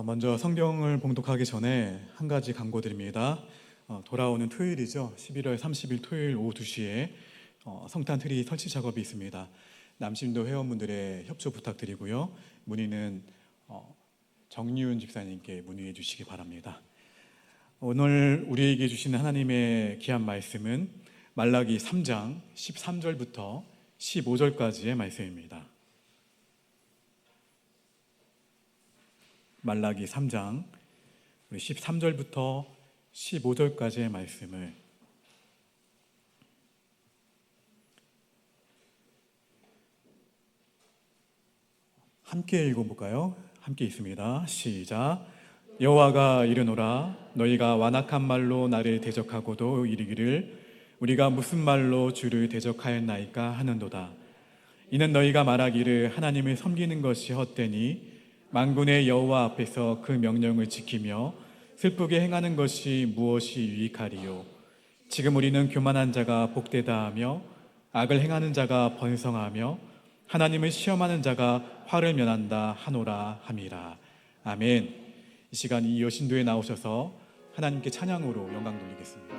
먼저 성경을 봉독하기 전에 한 가지 광고드립니다. 돌아오는 토요일이죠. 11월 30일 토요일 오후 2시에 성탄 트리 설치 작업이 있습니다. 남심도 회원분들의 협조 부탁드리고요. 문의는 정리훈 집사님께 문의해 주시기 바랍니다. 오늘 우리에게 주시는 하나님의 귀한 말씀은 말라기 3장 13절부터 15절까지의 말씀입니다. 말라기 3장 13절부터 15절까지의 말씀을 함께 읽어볼까요? 함께 있습니다. 시작. 여호와가 이르노라 너희가 완악한 말로 나를 대적하고도 이르기를 우리가 무슨 말로 주를 대적하였나이까 하는도다. 이는 너희가 말하기를 하나님을 섬기는 것이 헛되니 만군의 여호와 앞에서 그 명령을 지키며 슬프게 행하는 것이 무엇이 유익하리요. 지금 우리는 교만한 자가 복되다 하며 악을 행하는 자가 번성하며 하나님을 시험하는 자가 화를 면한다 하노라 함이라. 아멘. 이 시간 이 여신도에 나오셔서 하나님께 찬양으로 영광 돌리겠습니다.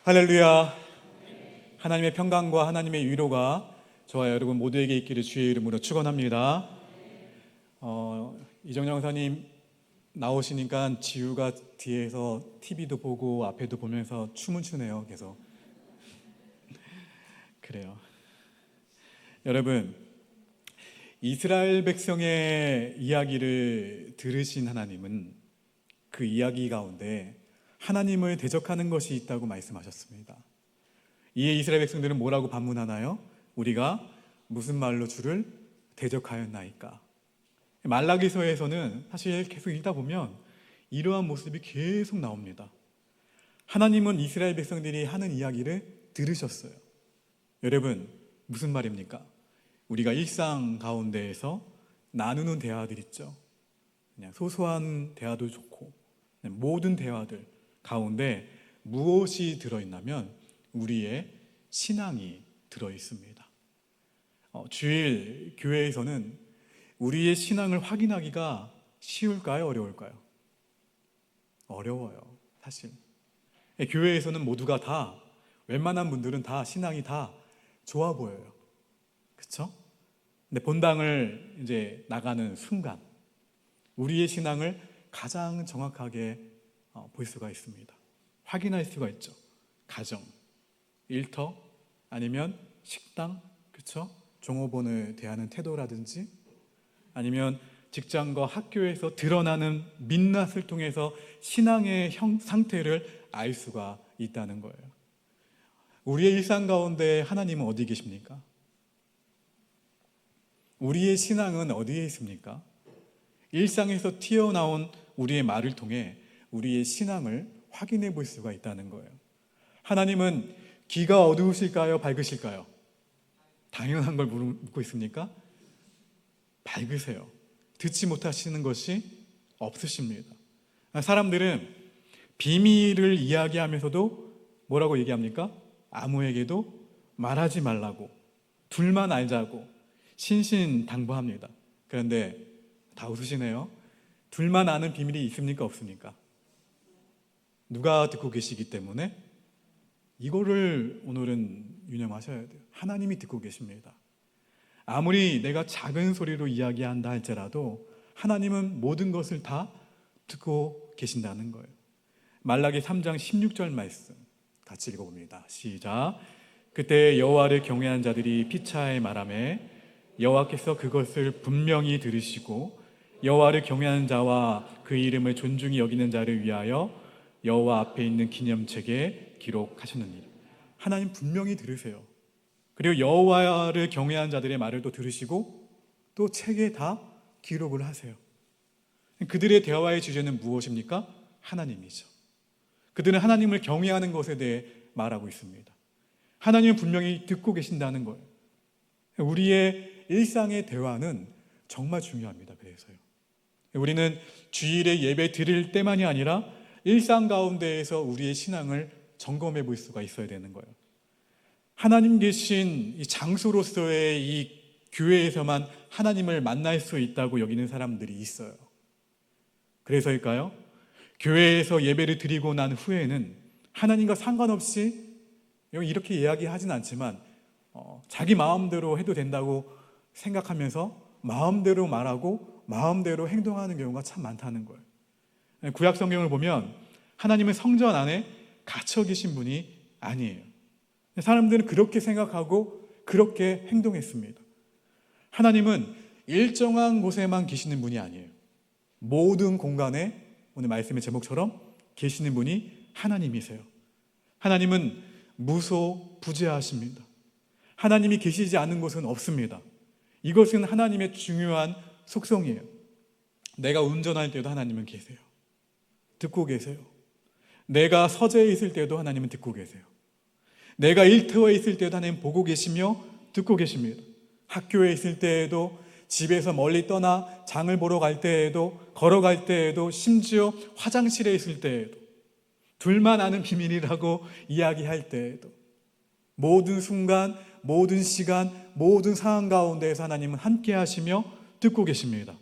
할렐루야. 하나님의 평강과 하나님의 위로가 저와 여러분 모두에게 있기를 주의 이름으로 축원합니다. 이정영 형사님 나오시니까 지우가 뒤에서 TV도 보고 앞에도 보면서 춤을 추네요. 계속. 그래요. 여러분, 이스라엘 백성의 이야기를 들으신 하나님은 그 이야기 가운데 하나님을 대적하는 것이 있다고 말씀하셨습니다. 이에 이스라엘 백성들은 뭐라고 반문하나요? 우리가 무슨 말로 주를 대적하였나이까? 말라기서에서는 사실 계속 읽다 보면 이러한 모습이 계속 나옵니다. 하나님은 이스라엘 백성들이 하는 이야기를 들으셨어요. 여러분, 무슨 말입니까? 우리가 일상 가운데에서 나누는 대화들 있죠. 그냥 소소한 대화도 좋고 모든 대화들 가운데 무엇이 들어있냐면 우리의 신앙이 들어있습니다. 주일 교회에서는 우리의 신앙을 확인하기가 쉬울까요? 어려울까요? 어려워요, 사실. 교회에서는 모두가 다, 웬만한 분들은 다 신앙이 다 좋아 보여요. 그렇죠? 근데 본당을 이제 나가는 순간 우리의 신앙을 가장 정확하게 볼 수가 있습니다. 확인할 수가 있죠. 가정, 일터, 아니면 식당, 그렇죠? 종업원을 대하는 태도라든지 아니면 직장과 학교에서 드러나는 민낯을 통해서 신앙의 상태를 알 수가 있다는 거예요. 우리의 일상 가운데 하나님은 어디 계십니까? 우리의 신앙은 어디에 있습니까? 일상에서 튀어나온 우리의 말을 통해 우리의 신앙을 확인해 볼 수가 있다는 거예요. 하나님은 귀가 어두우실까요? 밝으실까요? 당연한 걸 묻고 있습니까? 밝으세요. 듣지 못하시는 것이 없으십니다. 사람들은 비밀을 이야기하면서도 뭐라고 얘기합니까? 아무에게도 말하지 말라고, 둘만 알자고 신신당부합니다. 그런데 다 웃으시네요. 둘만 아는 비밀이 있습니까? 없습니까? 누가 듣고 계시기 때문에 이거를 오늘은 유념하셔야 돼요. 하나님이 듣고 계십니다. 아무리 내가 작은 소리로 이야기한다 할지라도 하나님은 모든 것을 다 듣고 계신다는 거예요. 말라기 3장 16절 말씀 같이 읽어봅니다. 시작. 그때 여호와를 경외한 자들이 피차에 말하매 여호와께서 그것을 분명히 들으시고 여호와를 경외하는 자와 그 이름을 존중히 여기는 자를 위하여 여호와 앞에 있는 기념책에 기록하셨느니라. 하나님 분명히 들으세요. 그리고 여호와를 경외하는 자들의 말을 또 들으시고 또 책에 다 기록을 하세요. 그들의 대화의 주제는 무엇입니까? 하나님이죠. 그들은 하나님을 경외하는 것에 대해 말하고 있습니다. 하나님은 분명히 듣고 계신다는 거예요. 우리의 일상의 대화는 정말 중요합니다. 그래서요. 우리는 주일에 예배 드릴 때만이 아니라 일상 가운데에서 우리의 신앙을 점검해 볼 수가 있어야 되는 거예요. 하나님 계신 이 장소로서의 이 교회에서만 하나님을 만날 수 있다고 여기는 사람들이 있어요. 그래서일까요? 교회에서 예배를 드리고 난 후에는 하나님과 상관없이 이렇게 이야기하진 않지만 자기 마음대로 해도 된다고 생각하면서 마음대로 말하고 마음대로 행동하는 경우가 참 많다는 거예요. 구약 성경을 보면 하나님은 성전 안에 갇혀 계신 분이 아니에요. 사람들은 그렇게 생각하고 그렇게 행동했습니다. 하나님은 일정한 곳에만 계시는 분이 아니에요. 모든 공간에 오늘 말씀의 제목처럼 계시는 분이 하나님이세요. 하나님은 무소부재하십니다. 하나님이 계시지 않는 곳은 없습니다. 이것은 하나님의 중요한 속성이에요. 내가 운전할 때도 하나님은 계세요. 듣고 계세요. 내가 서재에 있을 때도 하나님은 듣고 계세요. 내가 일터에 있을 때도 하나님 보고 계시며 듣고 계십니다. 학교에 있을 때에도 집에서 멀리 떠나 장을 보러 갈 때에도 걸어갈 때에도 심지어 화장실에 있을 때에도 둘만 아는 비밀이라고 이야기할 때에도 모든 순간, 모든 시간, 모든 상황 가운데에서 하나님은 함께 하시며 듣고 계십니다.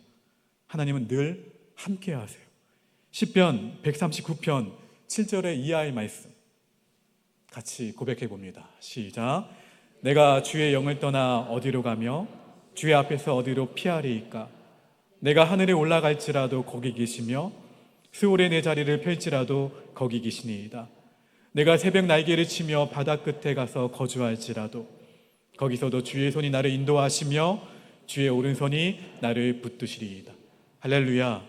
하나님은 늘 함께 하세요. 시편 139편 7절의 이하의 말씀 같이 고백해 봅니다. 시작. 내가 주의 영을 떠나 어디로 가며 주의 앞에서 어디로 피하리이까? 내가 하늘에 올라갈지라도 거기 계시며 스올에 내 자리를 펼지라도 거기 계시니이다. 내가 새벽 날개를 치며 바다 끝에 가서 거주할지라도 거기서도 주의 손이 나를 인도하시며 주의 오른손이 나를 붙드시리이다. 할렐루야.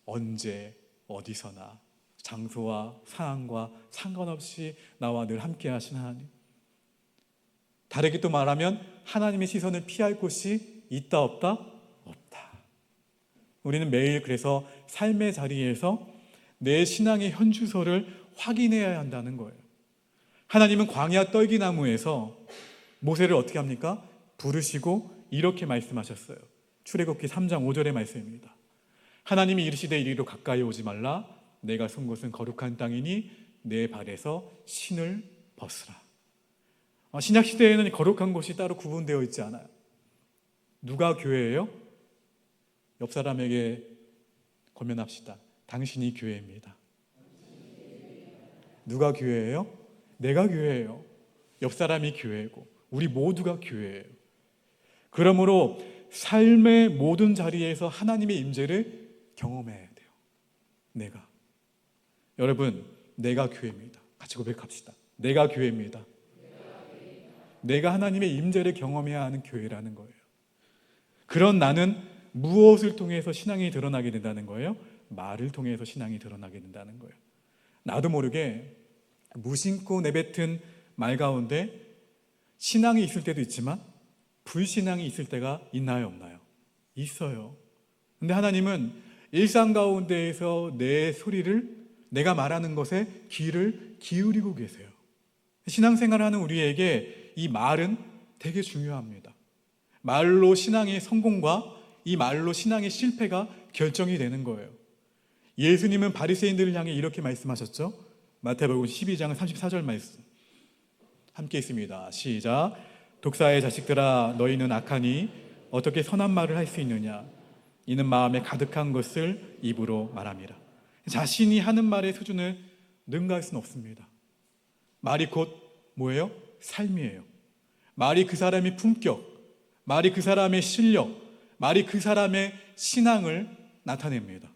언제 어디서나 장소와 상황과 상관없이 나와 늘 함께 하신 하나님. 다르게 또 말하면 하나님의 시선을 피할 곳이 있다 없다? 없다. 우리는 매일 그래서 삶의 자리에서 내 신앙의 현주소를 확인해야 한다는 거예요. 하나님은 광야 떨기나무에서 모세를 어떻게 합니까? 부르시고 이렇게 말씀하셨어요. 출애굽기 3장 5절의 말씀입니다. 하나님이 이르시되 이리로 가까이 오지 말라. 내가 선 곳은 거룩한 땅이니 내 발에서 신을 벗으라. 신약 시대에는 거룩한 곳이 따로 구분되어 있지 않아요. 누가 교회예요? 옆 사람에게 권면합시다. 당신이 교회입니다. 누가 교회예요? 내가 교회예요. 옆 사람이 교회고 우리 모두가 교회예요. 그러므로 삶의 모든 자리에서 하나님의 임재를 경험해야 돼요. 내가. 여러분, 내가 교회입니다. 같이 고백합시다. 내가 교회입니다. 내가 하나님의 임재를 경험해야 하는 교회라는 거예요. 그런 나는 무엇을 통해서 신앙이 드러나게 된다는 거예요? 말을 통해서 신앙이 드러나게 된다는 거예요. 나도 모르게 무심코 내뱉은 말 가운데 신앙이 있을 때도 있지만 불신앙이 있을 때가 있나요, 없나요? 있어요. 근데 하나님은 일상 가운데에서 내 소리를, 내가 말하는 것에 귀를 기울이고 계세요. 신앙생활하는 우리에게 이 말은 되게 중요합니다. 말로 신앙의 성공과 이 말로 신앙의 실패가 결정이 되는 거예요. 예수님은 바리새인들을 향해 이렇게 말씀하셨죠. 마태복음 12장 34절 말씀 함께 있습니다. 시작. 독사의 자식들아, 너희는 악하니 어떻게 선한 말을 할 수 있느냐? 이는 마음에 가득한 것을 입으로 말함이라. 자신이 하는 말의 수준을 능가할 수는 없습니다. 말이 곧 뭐예요? 삶이에요. 말이 그 사람의 품격, 말이 그 사람의 실력, 말이 그 사람의 신앙을 나타냅니다.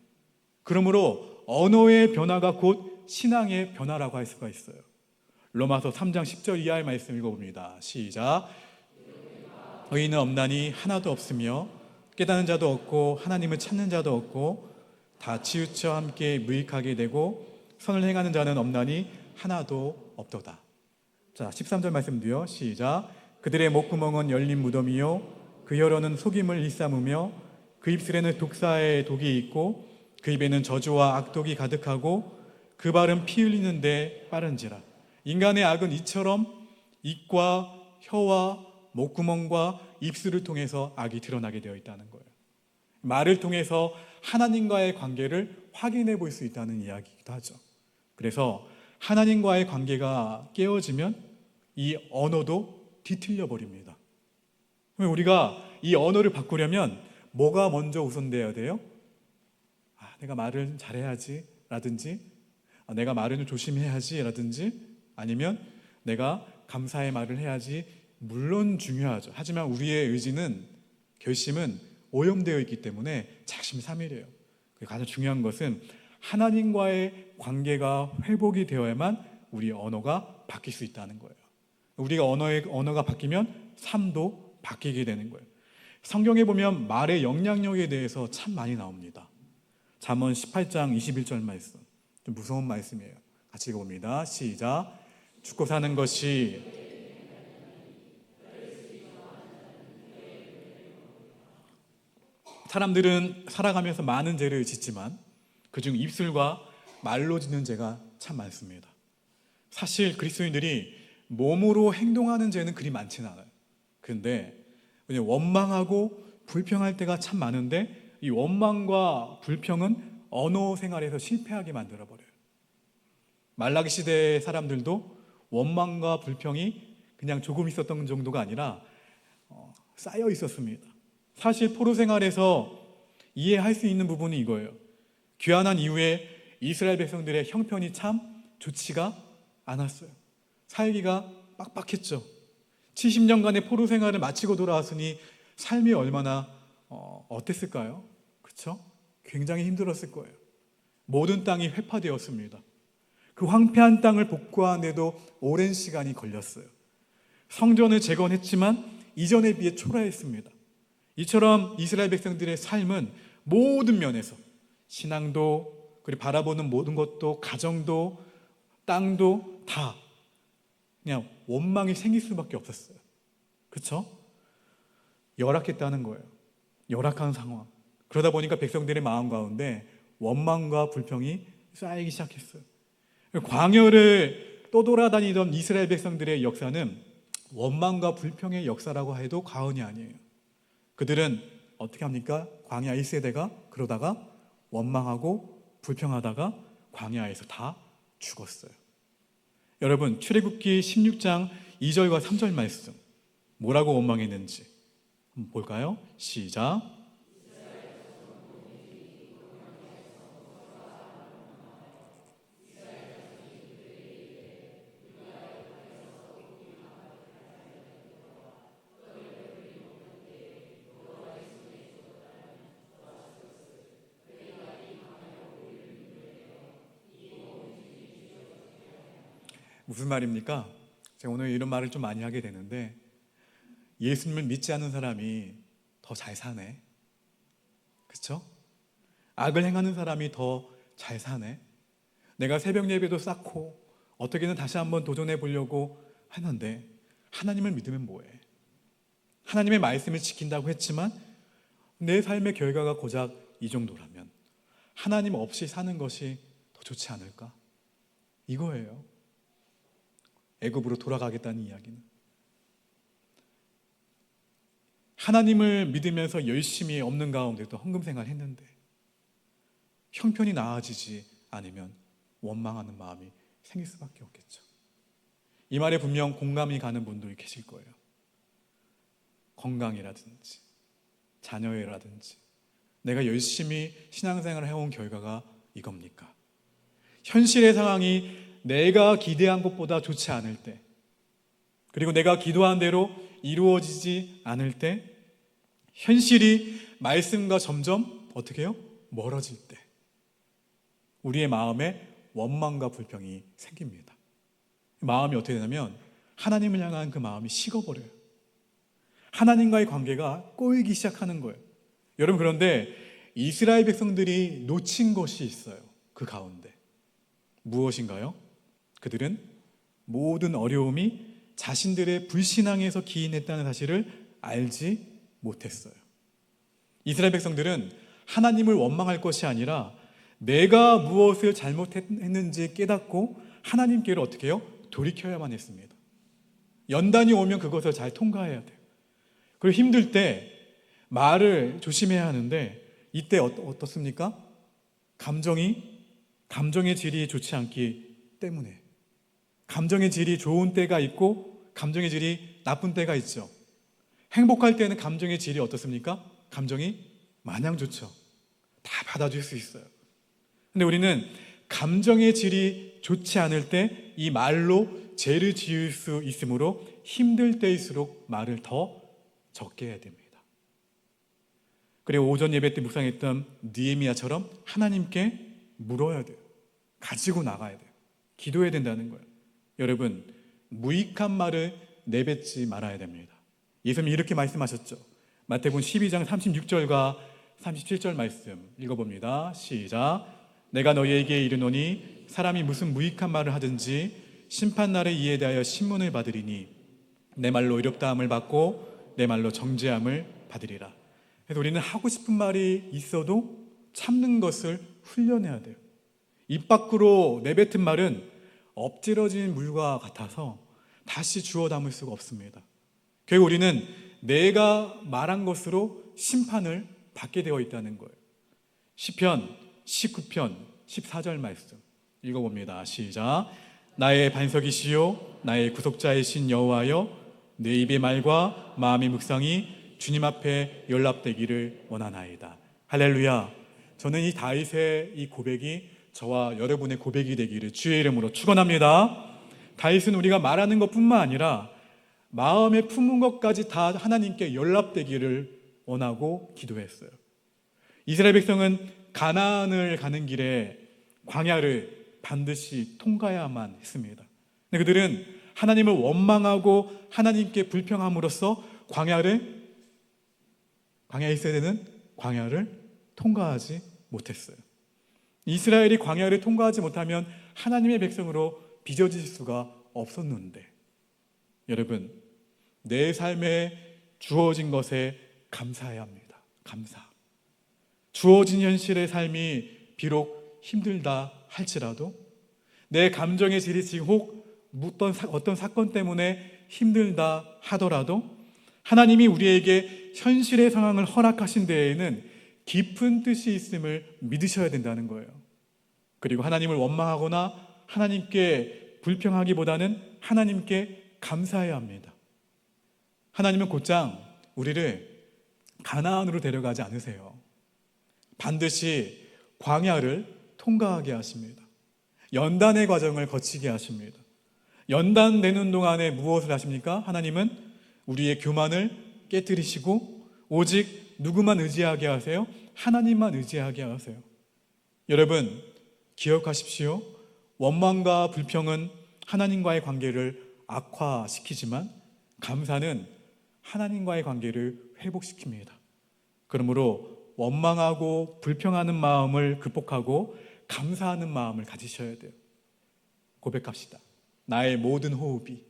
그러므로 언어의 변화가 곧 신앙의 변화라고 할 수가 있어요. 로마서 3장 10절 이하의 말씀 읽어봅니다. 시작. 의인은 없나니 하나도 없으며 깨닫는 자도 없고 하나님을 찾는 자도 없고 다 치우쳐 함께 무익하게 되고 선을 행하는 자는 없나니 하나도 없도다. 자, 13절 말씀도요. 시작. 그들의 목구멍은 열린 무덤이요 그 혀로는 속임을 일삼으며 그 입술에는 독사의 독이 있고 그 입에는 저주와 악독이 가득하고 그 발은 피 흘리는데 빠른지라. 인간의 악은 이처럼 입과 혀와 목구멍과 입술을 통해서 악이 드러나게 되어 있다는 거예요. 말을 통해서 하나님과의 관계를 확인해 볼 수 있다는 이야기이기도 하죠. 그래서 하나님과의 관계가 깨어지면 이 언어도 뒤틀려 버립니다. 우리가 이 언어를 바꾸려면 뭐가 먼저 우선돼야 돼요? 내가 말을 잘해야지 라든지 내가 말을 좀 조심해야지 라든지 아니면 내가 감사의 말을 해야지. 물론 중요하죠. 하지만 우리의 의지는, 결심은 오염되어 있기 때문에 작심삼일이에요. 가장 중요한 것은 하나님과의 관계가 회복이 되어야만 우리 언어가 바뀔 수 있다는 거예요. 우리가 언어가 바뀌면 삶도 바뀌게 되는 거예요. 성경에 보면 말의 영향력에 대해서 참 많이 나옵니다. 잠언 18장 21절 말씀, 좀 무서운 말씀이에요. 같이 읽어봅니다. 시작. 죽고 사는 것이 사람들은 살아가면서 많은 죄를 짓지만 그중 입술과 말로 짓는 죄가 참 많습니다. 사실 그리스도인들이 몸으로 행동하는 죄는 그리 많지는 않아요. 그런데 원망하고 불평할 때가 참 많은데 이 원망과 불평은 언어 생활에서 실패하게 만들어버려요. 말라기 시대의 사람들도 원망과 불평이 그냥 조금 있었던 정도가 아니라 쌓여 있었습니다. 사실 포로 생활에서 이해할 수 있는 부분이 이거예요. 귀환한 이후에 이스라엘 백성들의 형편이 참 좋지가 않았어요. 살기가 빡빡했죠. 70년간의 포로 생활을 마치고 돌아왔으니 삶이 얼마나 어땠을까요? 그렇죠? 굉장히 힘들었을 거예요. 모든 땅이 회파되었습니다. 그 황폐한 땅을 복구하는데도 오랜 시간이 걸렸어요. 성전을 재건했지만 이전에 비해 초라했습니다. 이처럼 이스라엘 백성들의 삶은 모든 면에서 신앙도, 그리고 바라보는 모든 것도, 가정도, 땅도 다 그냥 원망이 생길 수밖에 없었어요. 그렇죠? 열악했다는 거예요. 열악한 상황. 그러다 보니까 백성들의 마음 가운데 원망과 불평이 쌓이기 시작했어요. 광야를 떠돌아다니던 이스라엘 백성들의 역사는 원망과 불평의 역사라고 해도 과언이 아니에요. 그들은 어떻게 합니까? 광야 1세대가 그러다가 원망하고 불평하다가 광야에서 다 죽었어요. 여러분, 출애굽기 16장 2절과 3절 말씀 뭐라고 원망했는지 한번 볼까요? 시작. 무슨 말입니까? 제가 오늘 이런 말을 좀 많이 하게 되는데, 예수님을 믿지 않는 사람이 더 잘 사네. 그렇죠? 악을 행하는 사람이 더 잘 사네. 내가 새벽 예배도 쌓고 어떻게든 다시 한번 도전해 보려고 했는데 하나님을 믿으면 뭐해? 하나님의 말씀을 지킨다고 했지만 내 삶의 결과가 고작 이 정도라면 하나님 없이 사는 것이 더 좋지 않을까? 이거예요. 애굽으로 돌아가겠다는 이야기는. 하나님을 믿으면서 열심히 없는 가운데도 헌금 생활 했는데 형편이 나아지지 않으면 원망하는 마음이 생길 수밖에 없겠죠. 이 말에 분명 공감이 가는 분들이 계실 거예요. 건강이라든지 자녀애라든지 내가 열심히 신앙생활을 해온 결과가 이겁니까? 현실의 상황이 내가 기대한 것보다 좋지 않을 때, 그리고 내가 기도한 대로 이루어지지 않을 때, 현실이 말씀과 점점 어떻게 해요? 멀어질 때 우리의 마음에 원망과 불평이 생깁니다. 마음이 어떻게 되냐면 하나님을 향한 그 마음이 식어버려요. 하나님과의 관계가 꼬이기 시작하는 거예요. 여러분, 그런데 이스라엘 백성들이 놓친 것이 있어요. 그 가운데 무엇인가요? 그들은 모든 어려움이 자신들의 불신앙에서 기인했다는 사실을 알지 못했어요. 이스라엘 백성들은 하나님을 원망할 것이 아니라 내가 무엇을 잘못했는지 깨닫고 하나님께로 어떻게 해요? 돌이켜야만 했습니다. 연단이 오면 그것을 잘 통과해야 돼요. 그리고 힘들 때 말을 조심해야 하는데 이때 어떻습니까? 감정의 질이 좋지 않기 때문에. 감정의 질이 좋은 때가 있고 감정의 질이 나쁜 때가 있죠. 행복할 때는 감정의 질이 어떻습니까? 감정이 마냥 좋죠. 다 받아줄 수 있어요. 근데 우리는 감정의 질이 좋지 않을 때 이 말로 죄를 지을 수 있으므로 힘들 때일수록 말을 더 적게 해야 됩니다. 그리고 오전 예배 때 묵상했던 느헤미야처럼 하나님께 물어야 돼요. 가지고 나가야 돼요. 기도해야 된다는 거예요. 여러분, 무익한 말을 내뱉지 말아야 됩니다. 예수님이 이렇게 말씀하셨죠. 마태복음 12장 36절과 37절 말씀 읽어봅니다. 시작. 내가 너희에게 이르노니 사람이 무슨 무익한 말을 하든지 심판날에 이에 대하여 신문을 받으리니 내 말로 의롭다함을 받고 내 말로 정죄함을 받으리라. 그래서 우리는 하고 싶은 말이 있어도 참는 것을 훈련해야 돼요. 입 밖으로 내뱉은 말은 엎질러진 물과 같아서 다시 주워 담을 수가 없습니다. 결국 우리는 내가 말한 것으로 심판을 받게 되어 있다는 거예요. 시편 19편 14절 말씀 읽어봅니다. 시작. 나의 반석이시요 나의 구속자이신 여호와여, 내 입의 말과 마음의 묵상이 주님 앞에 연락되기를 원하나이다. 할렐루야. 저는 이 다윗의 이 고백이 저와 여러분의 고백이 되기를 주의 이름으로 축원합니다. 다윗은 우리가 말하는 것뿐만 아니라 마음에 품은 것까지 다 하나님께 연락되기를 원하고 기도했어요. 이스라엘 백성은 가나안을 가는 길에 광야를 반드시 통과해야만 했습니다. 근데 그들은 하나님을 원망하고 하나님께 불평함으로써 광야에 있어야 되는 광야를 통과하지 못했어요. 이스라엘이 광야를 통과하지 못하면 하나님의 백성으로 빚어질 수가 없었는데, 여러분, 내 삶에 주어진 것에 감사해야 합니다. 감사. 주어진 현실의 삶이 비록 힘들다 할지라도, 내 감정의 질이 지금 혹 어떤 사건 때문에 힘들다 하더라도 하나님이 우리에게 현실의 상황을 허락하신 데에는 깊은 뜻이 있음을 믿으셔야 된다는 거예요. 그리고 하나님을 원망하거나 하나님께 불평하기보다는 하나님께 감사해야 합니다. 하나님은 곧장 우리를 가나안으로 데려가지 않으세요. 반드시 광야를 통과하게 하십니다. 연단의 과정을 거치게 하십니다. 연단되는 동안에 무엇을 하십니까? 하나님은 우리의 교만을 깨뜨리시고 오직 누구만 의지하게 하세요? 하나님만 의지하게 하세요. 여러분, 기억하십시오. 원망과 불평은 하나님과의 관계를 악화시키지만 감사는 하나님과의 관계를 회복시킵니다. 그러므로 원망하고 불평하는 마음을 극복하고 감사하는 마음을 가지셔야 돼요. 고백합시다. 나의 모든 호흡이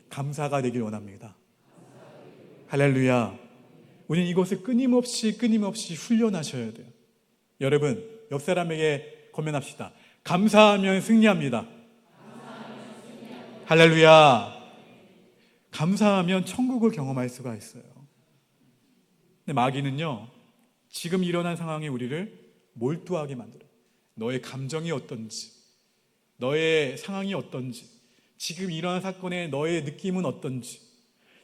감사가 되길 원합니다. 할렐루야. 우리는 이것을 끊임없이 훈련하셔야 돼요. 여러분, 옆 사람에게 권면합시다. 감사하면 승리합니다. 할렐루야. 감사하면 천국을 경험할 수가 있어요. 근데 마귀는요, 지금 일어난 상황에 우리를 몰두하게 만들어요. 너의 감정이 어떤지, 너의 상황이 어떤지, 지금 일어난 사건의 너의 느낌은 어떤지,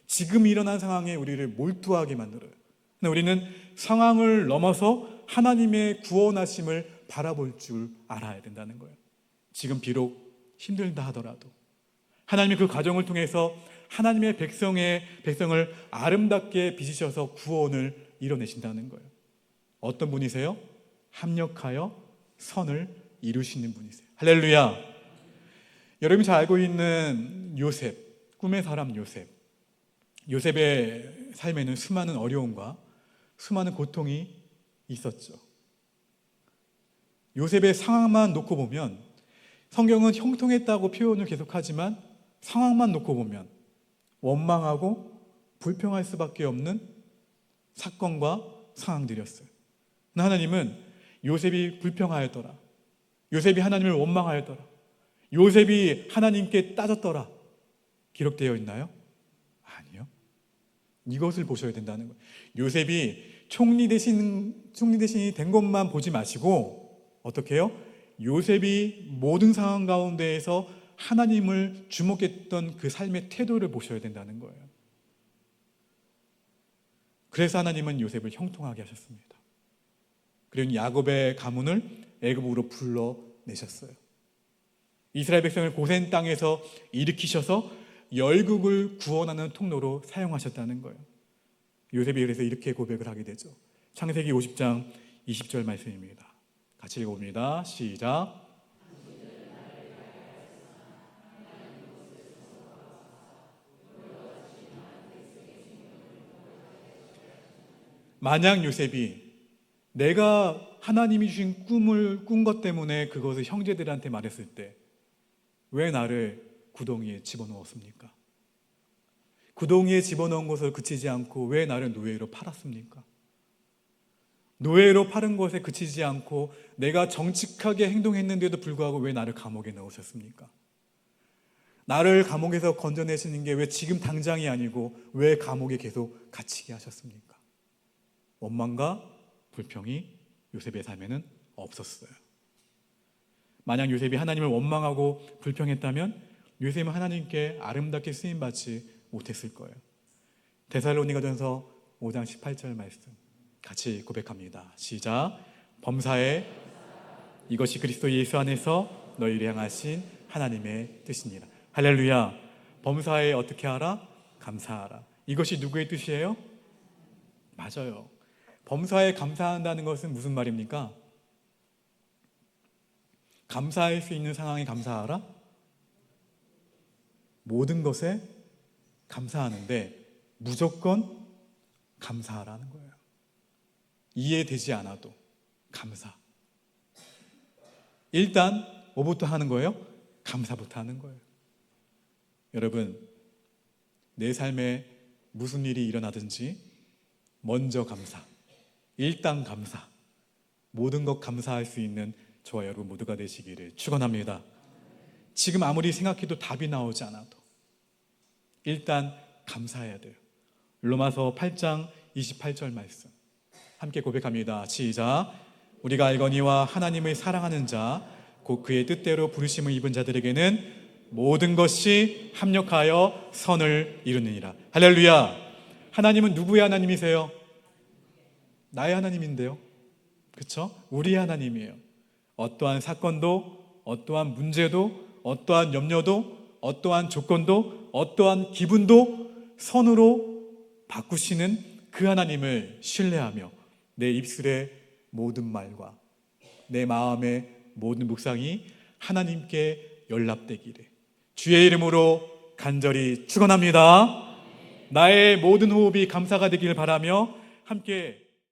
지금 일어난 상황에 우리를 몰두하게 만들어요. 근데 우리는 상황을 넘어서 하나님의 구원하심을 바라볼 줄 알아야 된다는 거예요. 지금 비록 힘들다 하더라도 하나님이 그 과정을 통해서 하나님의 백성을 아름답게 빚으셔서 구원을 이뤄내신다는 거예요. 어떤 분이세요? 합력하여 선을 이루시는 분이세요. 할렐루야. 여러분이 잘 알고 있는 요셉, 꿈의 사람 요셉. 요셉의 삶에는 수많은 어려움과 수많은 고통이 있었죠. 요셉의 상황만 놓고 보면, 성경은 형통했다고 표현을 계속하지만 상황만 놓고 보면 원망하고 불평할 수밖에 없는 사건과 상황들이었어요. 하나님은 요셉이 불평하였더라, 요셉이 하나님을 원망하였더라, 요셉이 하나님께 따졌더라 기록되어 있나요? 아니요. 이것을 보셔야 된다는 거예요. 요셉이 총리 대신이 된 것만 보지 마시고 어떻게 해요? 요셉이 모든 상황 가운데에서 하나님을 주목했던 그 삶의 태도를 보셔야 된다는 거예요. 그래서 하나님은 요셉을 형통하게 하셨습니다. 그리고 야곱의 가문을 애굽으로 불러내셨어요. 이스라엘 백성을 고센 땅에서 일으키셔서 열국을 구원하는 통로로 사용하셨다는 거예요. 요셉이 그래서 이렇게 고백을 하게 되죠. 창세기 50장 20절 말씀입니다. 같이 읽어봅니다. 시작. 만약 요셉이 내가 하나님이 주신 꿈을 꾼 것 때문에 그것을 형제들한테 말했을 때 왜 나를 구덩이에 집어넣었습니까? 구덩이에 집어넣은 것을 그치지 않고 왜 나를 노예로 팔았습니까? 노예로 파는 것에 그치지 않고 내가 정직하게 행동했는데도 불구하고 왜 나를 감옥에 넣으셨습니까? 나를 감옥에서 건져내시는 게 왜 지금 당장이 아니고 왜 감옥에 계속 갇히게 하셨습니까? 원망과 불평이 요셉의 삶에는 없었어요. 만약 요셉이 하나님을 원망하고 불평했다면 요셉은 하나님께 아름답게 쓰임받지 못했을 거예요. 데살로니가전서 5장 18절 말씀 같이 고백합니다. 시작. 범사에 이것이 그리스도 예수 안에서 너희를 향하신 하나님의 뜻이니라. 할렐루야. 범사에 어떻게 하라? 감사하라. 이것이 누구의 뜻이에요? 맞아요. 범사에 감사한다는 것은 무슨 말입니까? 감사할 수 있는 상황에 감사하라? 모든 것에 감사하는데 무조건 감사하라는 거예요. 이해되지 않아도 감사. 일단 뭐부터 하는 거예요? 감사부터 하는 거예요. 여러분, 내 삶에 무슨 일이 일어나든지 먼저 감사, 일단 감사, 모든 것 감사할 수 있는 저와 여러분 모두가 되시기를 축원합니다. 지금 아무리 생각해도 답이 나오지 않아도 일단 감사해야 돼요. 로마서 8장 28절 말씀 함께 고백합니다. 시작. 우리가 알거니와 하나님을 사랑하는 자 곧 그의 뜻대로 부르심을 입은 자들에게는 모든 것이 합력하여 선을 이루느니라. 할렐루야. 하나님은 누구의 하나님이세요? 나의 하나님인데요. 그렇죠? 우리의 하나님이에요. 어떠한 사건도, 어떠한 문제도, 어떠한 염려도, 어떠한 조건도, 어떠한 기분도 선으로 바꾸시는 그 하나님을 신뢰하며 내 입술의 모든 말과 내 마음의 모든 묵상이 하나님께 연락되기를 주의 이름으로 간절히 축원합니다. 나의 모든 호흡이 감사가 되기를 바라며 함께